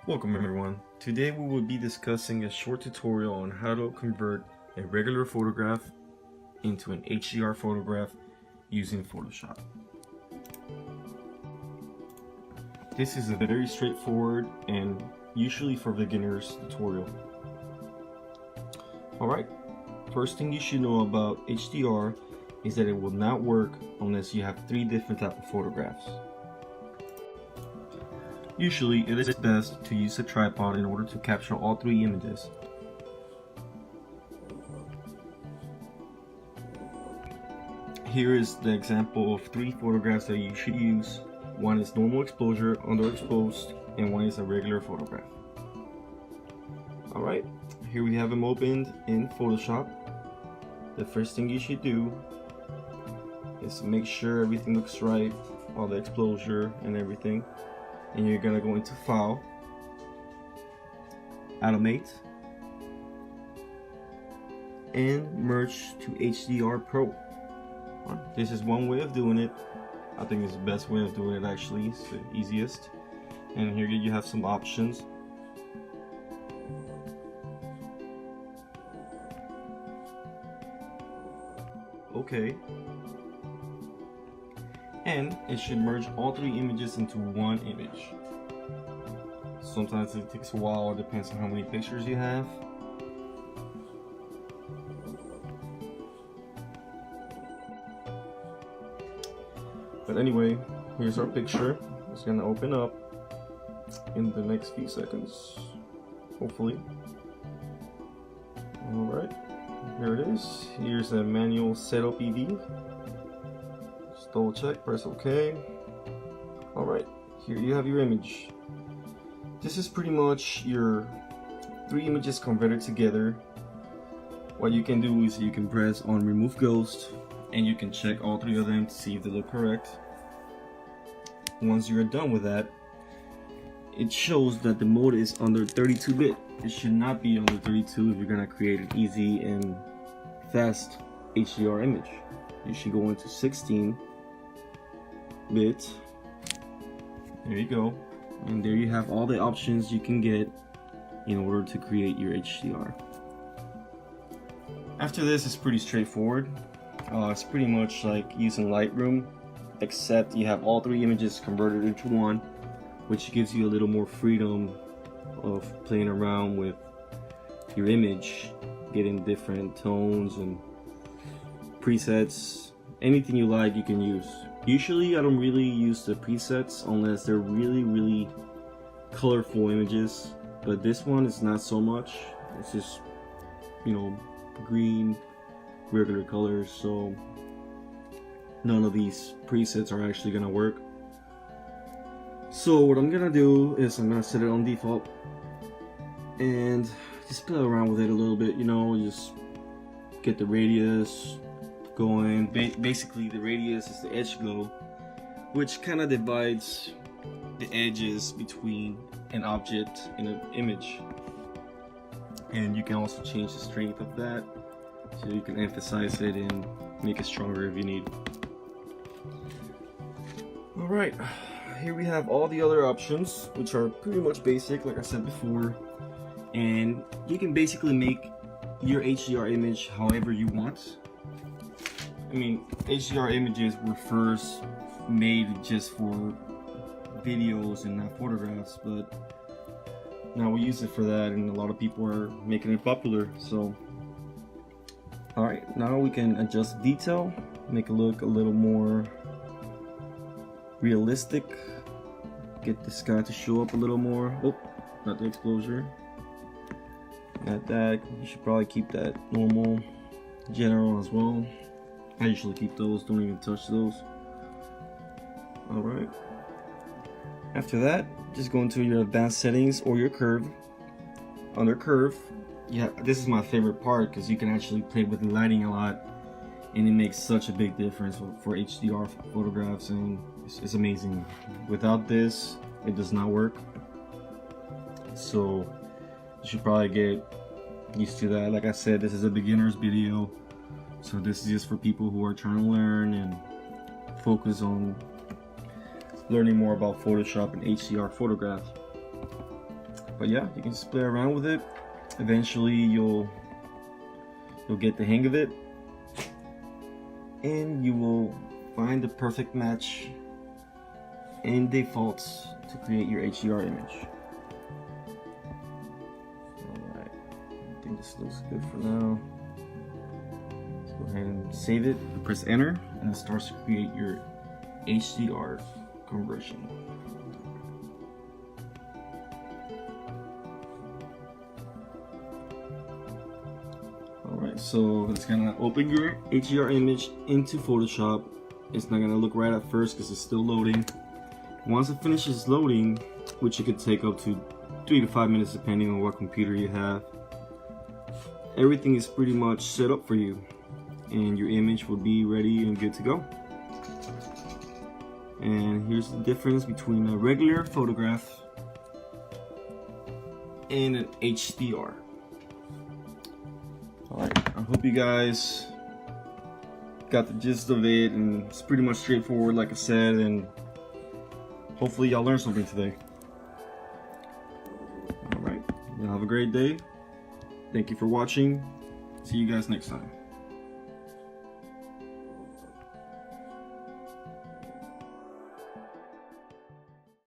Welcome everyone. Today we will be discussing a short tutorial on how to convert a regular photograph into an HDR photograph using Photoshop. This is a very straightforward and usually for beginners tutorial. Alright, first thing you should know about HDR is that it will not work unless you have 3 different types of photographs. Usually, it is best to use a tripod in order to capture all 3 images. Here is the example of 3 photographs that you should use. One is normal exposure, underexposed, and one is a regular photograph. Alright, here we have them opened in Photoshop. The first thing you should do is make sure everything looks right, all the exposure and everything. And you're gonna go into File, Animate, and merge to HDR Pro. This is one way of doing it. I think it's the best way of doing it actually. It's the easiest. And here you have some options. Okay. And it should merge all 3 images into one image. Sometimes it takes a while, it depends on how many pictures you have. But anyway, here's our picture. It's gonna open up in the next few seconds, hopefully. Alright, here it is. Here's a manual setup EV. Double check, press OK. Alright, here you have your image. This is pretty much your 3 images converted together. What you can do is you can press on Remove Ghost and you can check all 3 of them to see if they look correct. Once you're done with that, it shows that the mode is under 32-bit. It should not be under 32 if you're gonna create an easy and fast HDR image. You should go into 16-bit. There you go, and there you have all the options you can get in order to create your HDR. After this, it's pretty straightforward. It's pretty much like using Lightroom, except you have all 3 images converted into one, which gives you a little more freedom of playing around with your image, getting different tones and presets. Anything you like you can use. Usually I don't really use the presets unless they're really colorful images, but this one is not so much. It's just, you know, green, regular colors, so none of these presets are actually gonna work. So what I'm gonna do is I'm gonna set it on default and just play around with it a little bit, you know, just get the radius going. Basically the radius is the edge glow, which kind of divides the edges between an object and an image, and you can also change the strength of that, so you can emphasize it and make it stronger if you need. Alright, here we have all the other options, which are pretty much basic like I said before, and you can basically make your HDR image however you want. I mean, HDR images were first made just for videos and not photographs, but now we use it for that, and a lot of people are making it popular. So, alright, now we can adjust detail, make it look a little more realistic, get the sky to show up a little more. Oh, not the exposure. Not that. You should probably keep that normal, general as well. I usually keep those, don't even touch those. Alright. After that, just go into your advanced settings or your curve. Under curve, yeah, this is my favorite part because you can actually play with the lighting a lot, and it makes such a big difference for HDR photographs, and it's amazing. Without this, it does not work. So you should probably get used to that. Like I said, this is a beginner's video. So this is just for people who are trying to learn and focus on learning more about Photoshop and HDR photograph. But yeah, you can just play around with it. Eventually you'll get the hang of it, and you will find the perfect match and defaults to create your HDR image. Alright, I think this looks good for now. Let's go ahead and save it, press enter, and it starts to create your HDR conversion. Alright, so it's gonna open your HDR image into Photoshop. It's not gonna look right at first because it's still loading. Once it finishes loading, which it could take up to 3 to 5 minutes depending on what computer you have, everything is pretty much set up for you and your image will be ready and good to go. And here's the difference between a regular photograph and an HDR. Alright, I hope you guys got the gist of it, and it's pretty much straightforward like I said, and hopefully y'all learned something today. Alright, y'all have a great day. Thank you for watching. See you guys next time.